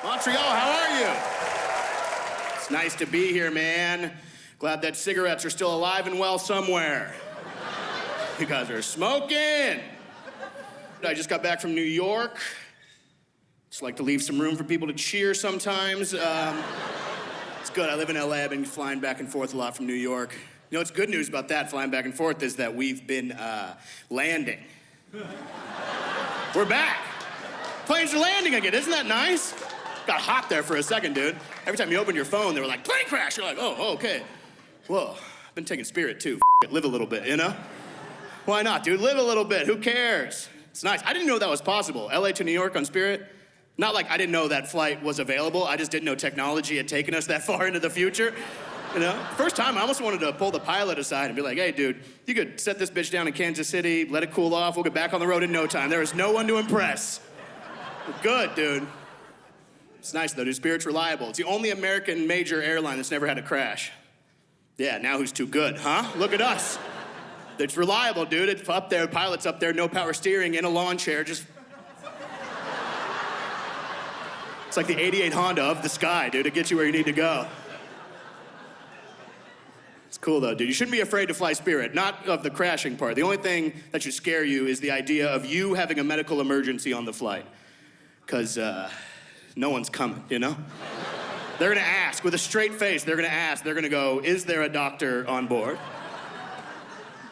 Montreal, how are you? It's nice to be here, man. Glad that cigarettes are still alive and well somewhere. You guys are smoking. I just got back from New York. Just like to leave some room for people to cheer sometimes. It's good, I live in LA. I've been flying back and forth a lot from New York. You know what's good news about that, flying back and forth, is that we've been landing. We're back. Planes are landing again, isn't that nice? Got hot there for a second, dude. Every time you open your phone, they were like, plane crash. You're like, oh, okay. Whoa, I've been taking Spirit too. It, live a little bit, you know? Why not, dude? Live a little bit, who cares? It's nice. I didn't know that was possible. LA to New York on Spirit. Not like I didn't know that flight was available. I just didn't know technology had taken us that far into the future. You know? First time, I almost wanted to pull the pilot aside and be like, hey, dude, you could set this bitch down in Kansas City, let it cool off, we'll get back on the road in no time. There is no one to impress. Good, dude. It's nice, though, dude. Spirit's reliable. It's the only American major airline that's never had a crash. Yeah, now who's too good, huh? Look at us. It's reliable, dude. It's up there, pilot's up there, no power steering, in a lawn chair, just... It's like the 88 Honda of the sky, dude. It gets you where you need to go. It's cool, though, dude. You shouldn't be afraid to fly Spirit, not of the crashing part. The only thing that should scare you is the idea of you having a medical emergency on the flight. Because, no one's coming, you know? They're gonna ask, with a straight face, they're gonna go, is there a doctor on board?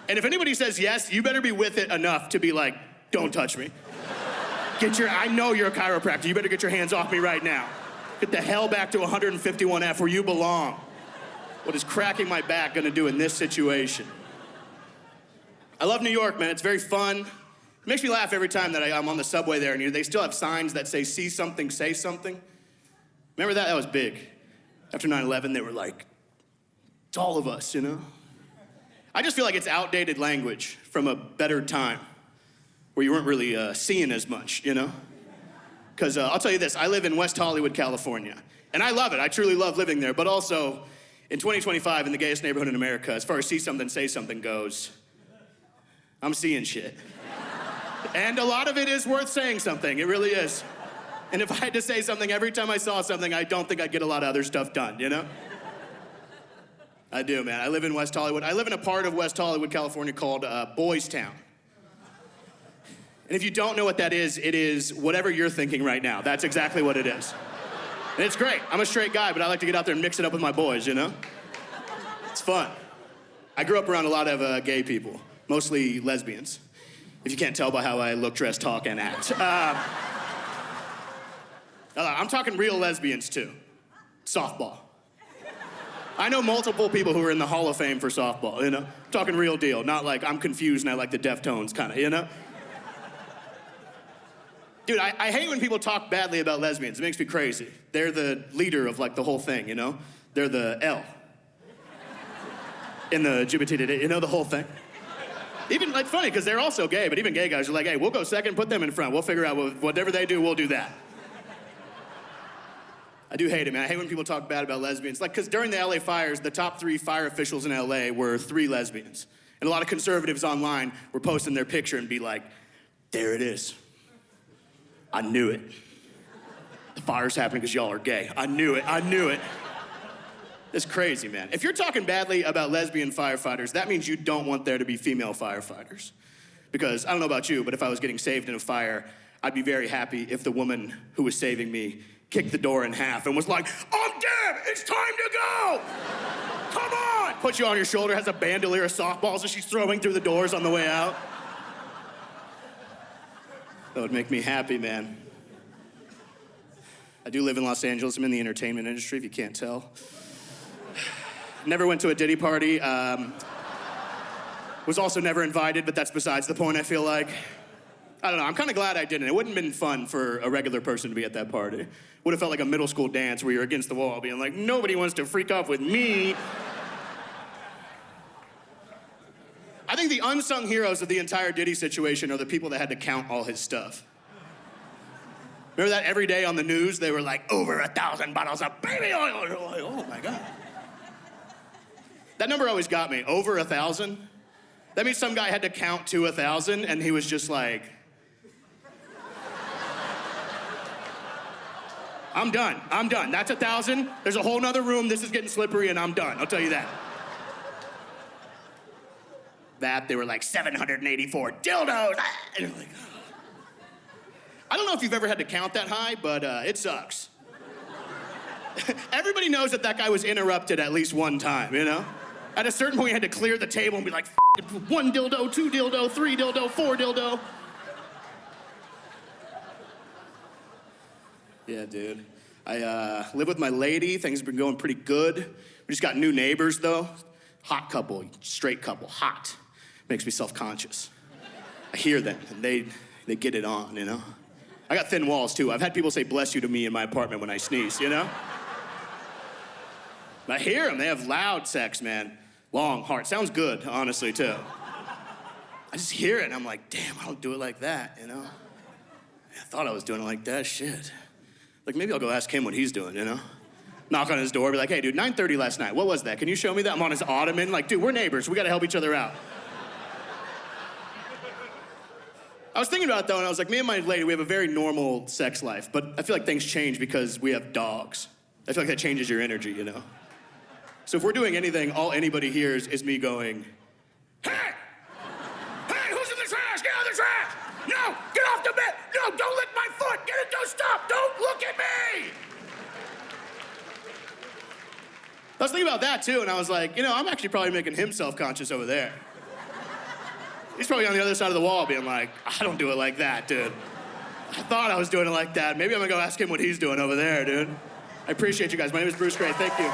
And if anybody says yes, you better be with it enough to be like, don't touch me. I know you're a chiropractor, you better get your hands off me right now. Get the hell back to 151F where you belong. What is cracking my back gonna do in this situation? I love New York, man, it's very fun. It makes me laugh every time that I'm on the subway there and they still have signs that say, see something, say something. Remember that? That was big. After 9/11, they were like, it's all of us, you know? I just feel like it's outdated language from a better time where you weren't really seeing as much, you know? Because I'll tell you this, I live in West Hollywood, California. And I love it, I truly love living there. But also, in 2025, in the gayest neighborhood in America, as far as see something, say something goes, I'm seeing shit. And a lot of it is worth saying something, it really is. And if I had to say something every time I saw something, I don't think I'd get a lot of other stuff done, you know? I do, man. I live in West Hollywood. I live in a part of West Hollywood, California called Boytown. And if you don't know what that is, it is whatever you're thinking right now. That's exactly what it is. And it's great. I'm a straight guy, but I like to get out there and mix it up with my boys, you know? It's fun. I grew up around a lot of gay people, mostly lesbians. If you can't tell by how I look, dress, talk, and act. I'm talking real lesbians, too. Softball. I know multiple people who are in the Hall of Fame for softball, you know? I'm talking real deal, not like I'm confused and I like the Deftones, kind of, you know? Dude, I hate when people talk badly about lesbians. It makes me crazy. They're the leader of, like, the whole thing, you know? They're the L. In the Jibbatidid, you know, the whole thing. Even, like, funny, because they're also gay, but even gay guys are like, hey, we'll go second, put them in front. We'll figure out whatever they do, we'll do that. I do hate it, man. I hate when people talk bad about lesbians. Like, because during the LA fires, the top 3 fire officials in LA were 3 lesbians. And a lot of conservatives online were posting their picture and be like, there it is. I knew it. The fire's happening because y'all are gay. I knew it. It's crazy, man. If you're talking badly about lesbian firefighters, that means you don't want there to be female firefighters. Because I don't know about you, but if I was getting saved in a fire, I'd be very happy if the woman who was saving me kicked the door in half and was like, I'm dead, it's time to go! Come on! Puts you on your shoulder, has a bandolier of softballs that she's throwing through the doors on the way out. That would make me happy, man. I do live in Los Angeles. I'm in the entertainment industry, if you can't tell. Never went to a Diddy party. Was also never invited, but that's besides the point, I feel like. I don't know, I'm kind of glad I didn't. It wouldn't have been fun for a regular person to be at that party. Would have felt like a middle school dance where you're against the wall being like, nobody wants to freak off with me. I think the unsung heroes of the entire Diddy situation are the people that had to count all his stuff. Remember that every day on the news, they were like, over 1,000 bottles of baby oil. Like, oh my God. That number always got me, over 1,000. That means some guy had to count to 1,000 and he was just like, I'm done. I'm done. That's 1,000. There's a whole nother room. This is getting slippery, and I'm done. I'll tell you that. They were like 784 dildos. And you're like, oh. I don't know if you've ever had to count that high, but it sucks. Everybody knows that guy was interrupted at least one time, you know? At a certain point, you had to clear the table and be like, one dildo, two dildo, three dildo, four dildo. Yeah, dude. I live with my lady. Things have been going pretty good. We just got new neighbors, though. Hot couple, straight couple, hot. Makes me self-conscious. I hear them, and they get it on, you know? I got thin walls, too. I've had people say bless you to me in my apartment when I sneeze, you know? I hear them. They have loud sex, man. Long, hard. Sounds good, honestly, too. I just hear it, and I'm like, damn, I don't do it like that, you know? I thought I was doing it like that, shit. Like, maybe I'll go ask him what he's doing, you know? Knock on his door, be like, hey, dude, 9:30 last night. What was that? Can you show me that? I'm on his ottoman. Like, dude, we're neighbors. We gotta help each other out. I was thinking about it, though, and I was like, me and my lady, we have a very normal sex life, but I feel like things change because we have dogs. I feel like that changes your energy, you know? So if we're doing anything, all anybody hears is me going, hey! Hey, who's in the trash? Get out of the trash! No, get off the bed! No, don't lick my foot! Get it, don't stop! Don't look at me! I was thinking about that, too, and I was like, you know, I'm actually probably making him self-conscious over there. He's probably on the other side of the wall being like, I don't do it like that, dude. I thought I was doing it like that. Maybe I'm gonna go ask him what he's doing over there, dude. I appreciate you guys. My name is Bruce Gray. Thank you.